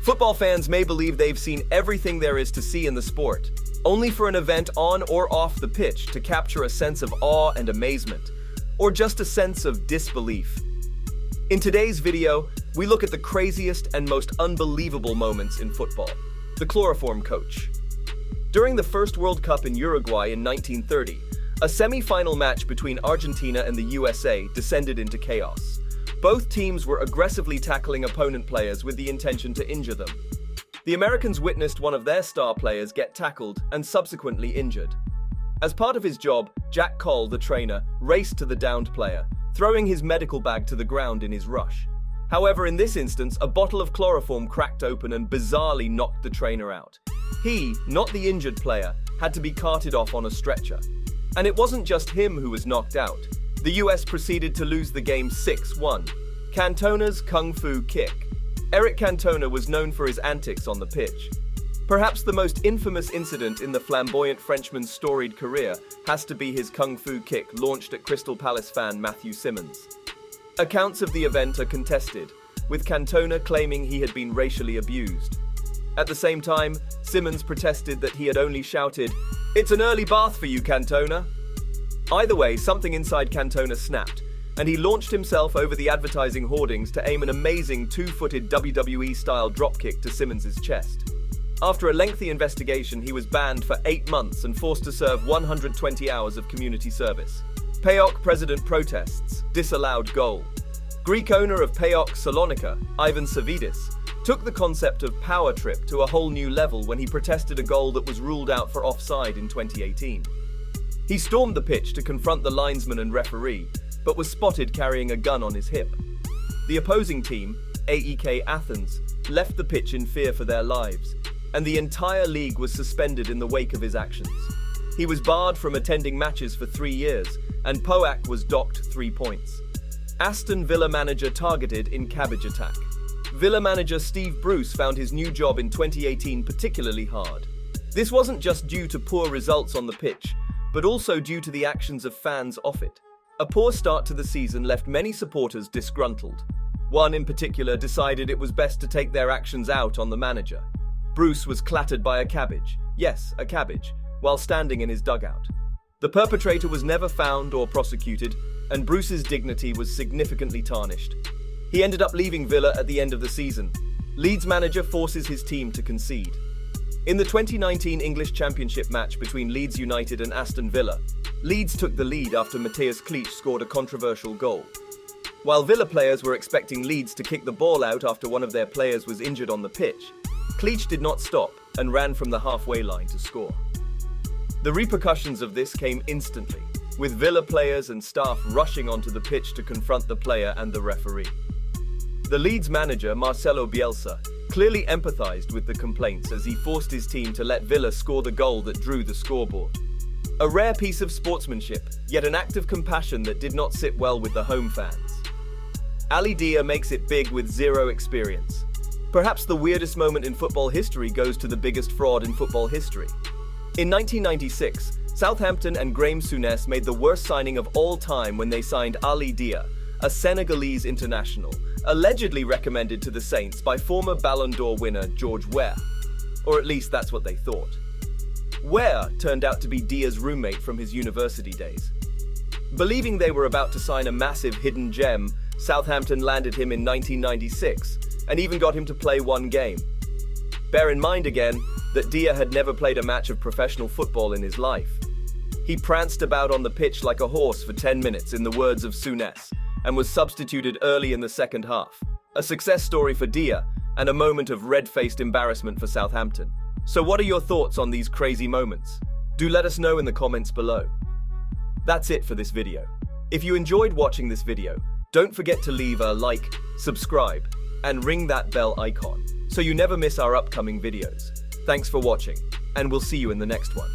Football fans may believe they've seen everything there is to see in the sport, only for an event on or off the pitch to capture a sense of awe and amazement, or just a sense of disbelief. In today's video, we look at the craziest and most unbelievable moments in football. The chloroform coach. During the first World Cup in Uruguay in 1930, a semi-final match between Argentina and the USA descended into chaos. Both teams were aggressively tackling opponent players with the intention to injure them. The Americans witnessed one of their star players get tackled and subsequently injured. As part of his job, Jack Coll, the trainer, raced to the downed player, throwing his medical bag to the ground in his rush. However, in this instance, a bottle of chloroform cracked open and bizarrely knocked the trainer out. He, not the injured player, had to be carted off on a stretcher. And it wasn't just him who was knocked out. The US proceeded to lose the game 6-1. Cantona's Kung Fu Kick. Eric Cantona was known for his antics on the pitch. Perhaps the most infamous incident in the flamboyant Frenchman's storied career has to be his Kung Fu Kick launched at Crystal Palace fan Matthew Simmons. Accounts of the event are contested, with Cantona claiming he had been racially abused. At the same time, Simmons protested that he had only shouted, "It's an early bath for you, Cantona." Either way, something inside Cantona snapped, and he launched himself over the advertising hoardings to aim an amazing two-footed WWE-style dropkick to Simmons' chest. After a lengthy investigation, he was banned for 8 months and forced to serve 120 hours of community service. PAOK president protests, disallowed goal. Greek owner of PAOK Salonika, Ivan Savidis, took the concept of power trip to a whole new level when he protested a goal that was ruled out for offside in 2018. He stormed the pitch to confront the linesman and referee, but was spotted carrying a gun on his hip. The opposing team, AEK Athens, left the pitch in fear for their lives, and the entire league was suspended in the wake of his actions. He was barred from attending matches for 3 years, and PAOK was docked 3 points. Aston Villa manager targeted in cabbage attack. Villa manager Steve Bruce found his new job in 2018 particularly hard. This wasn't just due to poor results on the pitch, but also due to the actions of fans off it. A poor start to the season left many supporters disgruntled. One in particular decided it was best to take their actions out on the manager. Bruce was clattered by a cabbage, yes, a cabbage, while standing in his dugout. The perpetrator was never found or prosecuted, and Bruce's dignity was significantly tarnished. He ended up leaving Villa at the end of the season. Leeds manager forces his team to concede. In the 2019 English Championship match between Leeds United and Aston Villa, Leeds took the lead after Matthias Clich scored a controversial goal. While Villa players were expecting Leeds to kick the ball out after one of their players was injured on the pitch, Clich did not stop and ran from the halfway line to score. The repercussions of this came instantly, with Villa players and staff rushing onto the pitch to confront the player and the referee. The Leeds manager, Marcelo Bielsa, clearly empathized with the complaints as he forced his team to let Villa score the goal that drew the scoreboard. A rare piece of sportsmanship, yet an act of compassion that did not sit well with the home fans. Ali Dia makes it big with zero experience. Perhaps the weirdest moment in football history goes to the biggest fraud in football history. In 1996, Southampton and Graeme Souness made the worst signing of all time when they signed Ali Dia, a Senegalese international, allegedly recommended to the Saints by former Ballon d'Or winner George Weah. Or at least that's what they thought. Weah turned out to be Dia's roommate from his university days. Believing they were about to sign a massive hidden gem, Southampton landed him in 1996 and even got him to play 1 game. Bear in mind again that Dia had never played a match of professional football in his life. He pranced about on the pitch like a horse for 10 minutes, in the words of Souness, and was substituted early in the second half. A success story for Dia, and a moment of red-faced embarrassment for Southampton. So what are your thoughts on these crazy moments? Do let us know in the comments below. That's it for this video. If you enjoyed watching this video, don't forget to leave a like, subscribe, and ring that bell icon so you never miss our upcoming videos. Thanks for watching, and we'll see you in the next one.